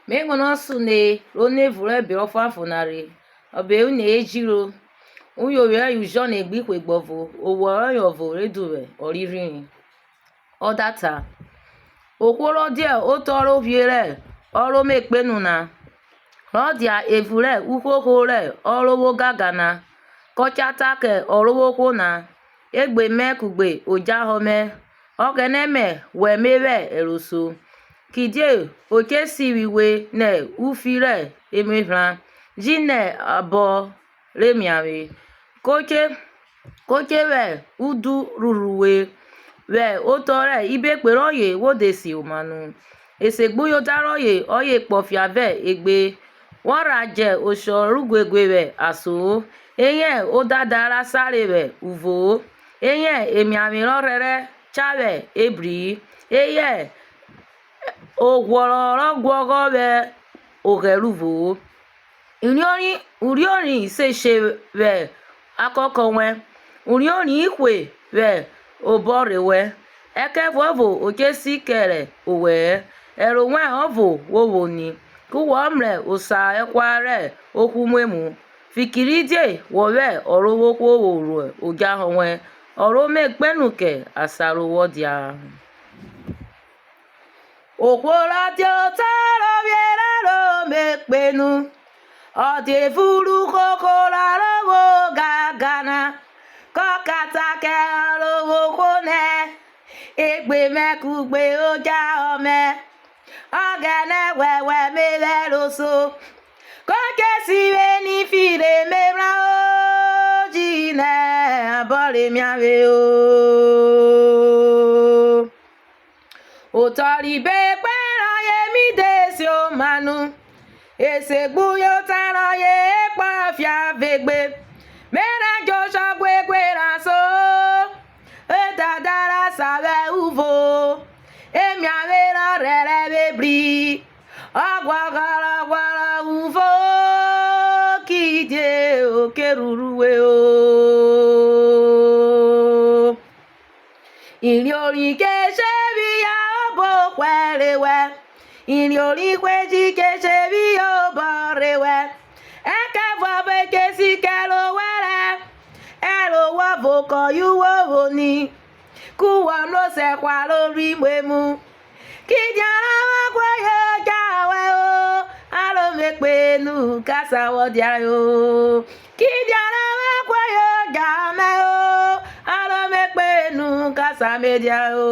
Mengono sune rone vure be ofa funare obe une ejiro uyo we ujo na egbi kwegbovo owo yovo reduwe oririn odata okworo die otoro viere oro mekpenu na rodia evure ukwokore orowo gagana kochata ke orowo kwona egbe mekugbe ojahome ogeneme wemewe eroso kidie okesiwiwe ne ufire emehran jine abo remiawe koche we udu ruruwe we otore ibekperoye wodesi umanu esegbuyo daroye oye kpofiave egbe waraje osorugwegwewe aso eye odadara sarewe uvo eye emiamirorere chawe ebri eye ogwororogwogowe ogeruvo uriori seshewe akokonwe uriori ikwe we oborewe ekevovo okesikere owe eronwe ovo wowoni kuwomre osa ekware okwumwemu fikiridie wowe orowokwoworu ogahonwe oromekpenuke asarowodia okworadio taro viera romekpenu odevuru kokoraro gagana kokatake orowokwone egbe mekugbe oja ome ogene wewe meveroso kokesiwe ni fire mebra ojine abore miawe o otoribe pera ye mi desi o manu esegbuyo tara ye pafia vegbe mera josho gwegwera so edadara sabe uvo emiavera rere bebri agwagara uvo kidie okeruruwe o iriori keshebi ya obo kwerewe iriori kweji keshebi oborewe ekevwabe kesikelo were erowo voko yuwo ni kuwa no se kwa lori mwemu kidiara wakwayo jawe o aromekpenu kasawodia yo kidiara wakwayo jame o aromekpenu kasamedia yo